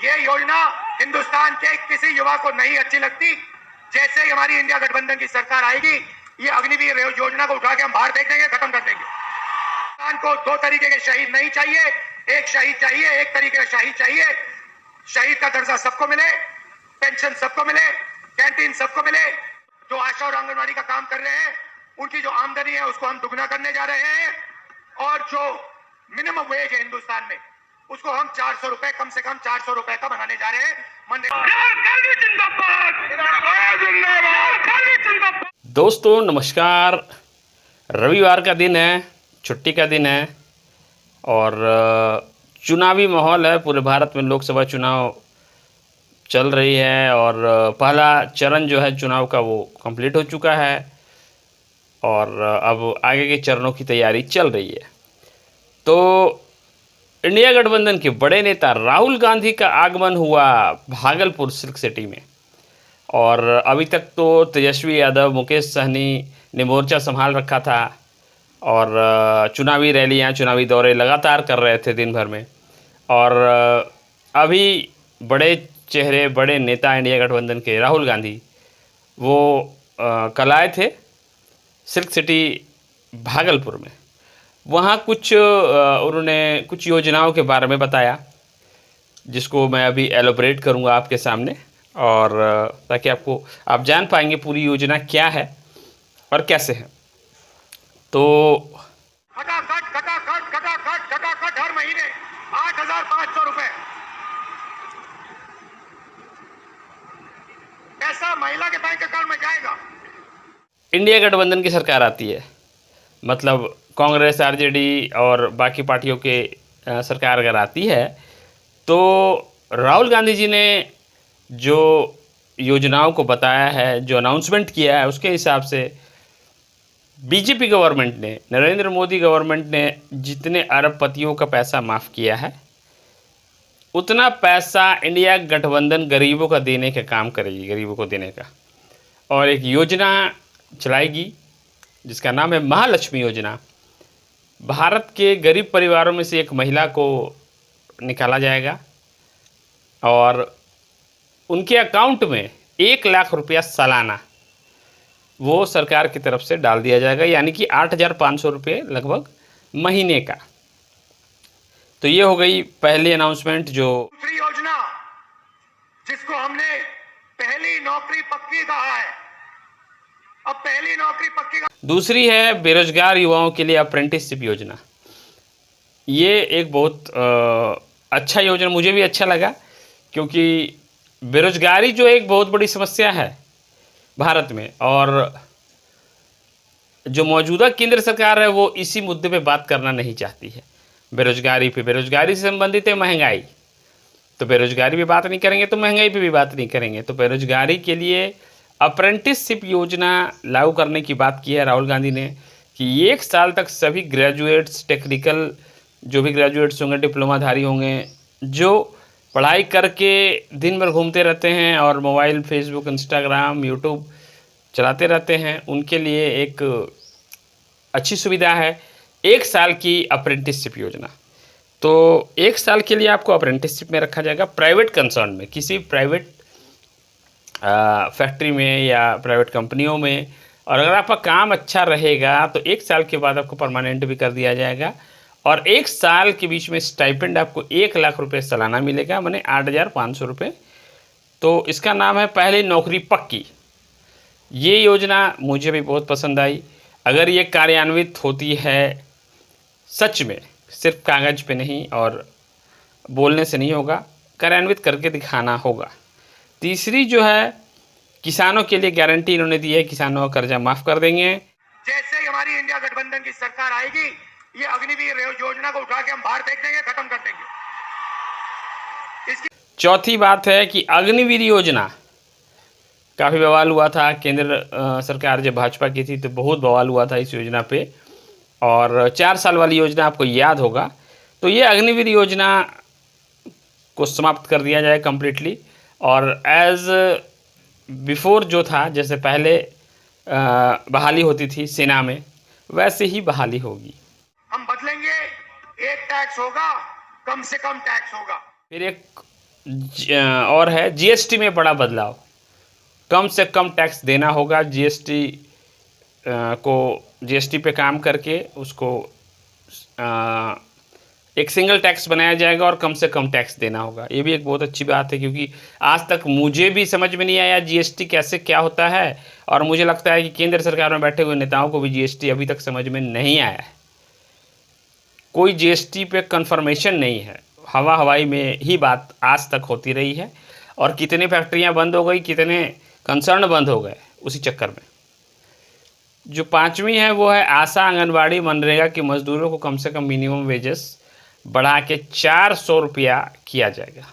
ये योजना हिंदुस्तान के किसी युवा को नहीं अच्छी लगती। जैसे ही हमारी इंडिया गठबंधन की सरकार आएगी, ये अग्निवीर योजना को उठा के हम बाहर फेंक देंगे, खत्म कर देंगे। हिंदुस्तान को दो तरीके के शहीद नहीं चाहिए, एक शहीद चाहिए, एक तरीके का शहीद चाहिए। शहीद का दर्जा सबको मिले, पेंशन सबको मिले, कैंटीन सबको मिले। जो आशा और आंगनबाड़ी का काम कर रहे हैं, उनकी जो आमदनी है उसको हम दुगना करने जा रहे हैं। और जो मिनिमम वेज है हिंदुस्तान में, उसको हम 400 रुपए, कम से कम 400 रुपए का बनाने जा रहे हैं। दोस्तों नमस्कार। रविवार का दिन है, छुट्टी का दिन है और चुनावी माहौल है। पूरे भारत में लोकसभा चुनाव चल रही है और पहला चरण जो है चुनाव का वो कंप्लीट हो चुका है और अब आगे के चरणों की तैयारी चल रही है। तो इंडिया गठबंधन के बड़े नेता राहुल गांधी का आगमन हुआ भागलपुर सिल्क सिटी में और अभी तक तो तेजस्वी यादव, मुकेश सहनी ने मोर्चा संभाल रखा था और चुनावी रैलियां, चुनावी दौरे लगातार कर रहे थे दिन भर में। और अभी बड़े चेहरे, बड़े नेता इंडिया गठबंधन के राहुल गांधी वो कल आए थे सिल्क सिटी भागलपुर में। वहाँ उन्होंने कुछ योजनाओं के बारे में बताया, जिसको मैं अभी एलोबरेट करूँगा आपके सामने, और ताकि आप जान पाएंगे पूरी योजना क्या है और कैसे है। तो खटाखट हर महीने 8,500 रुपए पैसा महिला के बैंक अकाउंट में जाएगा। इंडिया गठबंधन की सरकार आती है, मतलब कांग्रेस, आरजेडी और बाकी पार्टियों के सरकार अगर आती है, तो राहुल गांधी जी ने जो योजनाओं को बताया है, जो अनाउंसमेंट किया है, उसके हिसाब से बीजेपी गवर्नमेंट ने, नरेंद्र मोदी गवर्नमेंट ने जितने अरबपतियों का पैसा माफ़ किया है, उतना पैसा इंडिया गठबंधन गरीबों का देने का काम करेगी, गरीबों को देने का। और एक योजना चलाएगी जिसका नाम है महालक्ष्मी योजना। भारत के गरीब परिवारों में से एक महिला को निकाला जाएगा और उनके अकाउंट में 1 लाख रुपया सालाना वो सरकार की तरफ से डाल दिया जाएगा, यानी कि 8,500 रुपये लगभग महीने का। तो ये हो गई पहली अनाउंसमेंट। जो दूसरी योजना, जिसको हमने पहली नौकरी पक्की कहा है, अब पहली नौकरी पक्की का दूसरी है बेरोजगार युवाओं के लिए अप्रेंटिसशिप योजना। ये एक बहुत अच्छा योजना, मुझे भी अच्छा लगा, क्योंकि बेरोजगारी जो एक बहुत बड़ी समस्या है भारत में, और जो मौजूदा केंद्र सरकार है वो इसी मुद्दे पे बात करना नहीं चाहती है। बेरोजगारी पे, बेरोजगारी से संबंधित है महंगाई, तो बेरोजगारी पे बात नहीं करेंगे तो महंगाई पे भी बात नहीं करेंगे। तो बेरोजगारी के लिए अप्रेंटिसशिप योजना लागू करने की बात की है राहुल गांधी ने, कि 1 साल तक सभी ग्रेजुएट्स, टेक्निकल जो भी ग्रेजुएट्स होंगे, डिप्लोमाधारी होंगे, जो पढ़ाई करके दिन भर घूमते रहते हैं और मोबाइल, फेसबुक, इंस्टाग्राम, यूट्यूब चलाते रहते हैं, उनके लिए एक अच्छी सुविधा है 1 साल की अप्रेंटिसशिप योजना। तो 1 साल के लिए आपको अप्रेंटिसशिप में रखा जाएगा प्राइवेट कंसर्न में, किसी प्राइवेट फैक्ट्री में या प्राइवेट कंपनियों में। और अगर आपका काम अच्छा रहेगा तो 1 साल के बाद आपको परमानेंट भी कर दिया जाएगा और 1 साल के बीच में स्टाइपेंड आपको 1 लाख रुपये सालाना मिलेगा, माने 8,500 रुपये। तो इसका नाम है पहली नौकरी पक्की। ये योजना मुझे भी बहुत पसंद आई। अगर ये कार्यान्वित होती है सच में, सिर्फ कागज़ पे नहीं और बोलने से नहीं होगा, कार्यान्वित करके दिखाना होगा। तीसरी जो है किसानों के लिए गारंटी इन्होंने दी है, किसानों का कर्जा माफ़ कर देंगे। जैसे ही हमारी इंडिया गठबंधन की सरकार आएगी, ये अग्निवीर योजना को उठा के हम बाहर फेंक देंगे, खत्म कर देंगे। इसकी चौथी बात है कि अग्निवीर योजना काफ़ी बवाल हुआ था। केंद्र सरकार जब भाजपा की थी तो बहुत बवाल हुआ था इस योजना पे, और 4 साल वाली योजना आपको याद होगा। तो ये अग्निवीर योजना को समाप्त कर दिया जाए कम्प्लीटली, और एज बिफोर जो था, जैसे पहले बहाली होती थी सेना में, वैसे ही बहाली होगी। हम बदलेंगे, एक टैक्स होगा, कम से कम टैक्स होगा। फिर एक और है जीएसटी में बड़ा बदलाव, कम से कम टैक्स देना होगा। जीएसटी को जीएसटी पे काम करके उसको एक सिंगल टैक्स बनाया जाएगा और कम से कम टैक्स देना होगा। ये भी एक बहुत अच्छी बात है, क्योंकि आज तक मुझे भी समझ में नहीं आया जीएसटी कैसे क्या होता है, और मुझे लगता है कि केंद्र सरकार में बैठे हुए नेताओं को भी जीएसटी अभी तक समझ में नहीं आया है। कोई जीएसटी पे कंफर्मेशन नहीं है, हवा हवाई में ही बात आज तक होती रही है, और कितनी फैक्ट्रियां बंद हो गई, कितने कंसर्न बंद हो गए उसी चक्कर में। जो पांचवी है वो है आशा, आंगनबाड़ी, मनरेगा के मजदूरों को कम से कम मिनिमम वेजेस बढ़ा के 400 रुपया किया जाएगा।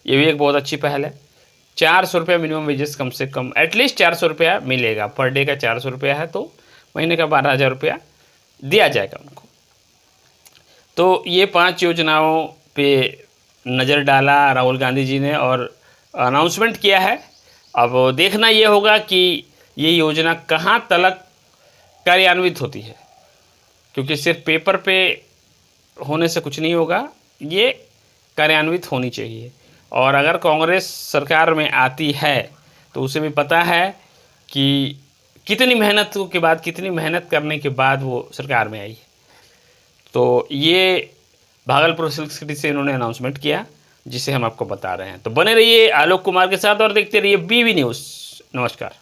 ये भी एक बहुत अच्छी पहल है। 400 रुपया मिनिमम वेजेस, कम से कम एटलीस्ट 400 रुपया मिलेगा। पर डे का 400 रुपया है तो महीने का 12,000 रुपया दिया जाएगा उनको। तो ये 5 योजनाओं पे नज़र डाला राहुल गांधी जी ने और अनाउंसमेंट किया है। अब देखना ये होगा कि ये योजना कहाँ तक कार्यान्वित होती है, क्योंकि सिर्फ पेपर पे होने से कुछ नहीं होगा, ये कार्यान्वित होनी चाहिए। और अगर कांग्रेस सरकार में आती है तो उसे भी पता है कि कितनी मेहनत के बाद, कितनी मेहनत करने के बाद वो सरकार में आई है। तो ये भागलपुर सिल्क सिटी से इन्होंने अनाउंसमेंट किया, जिसे हम आपको बता रहे हैं। तो बने रहिए आलोक कुमार के साथ और देखते रहिए बीवी न्यूज़। नमस्कार।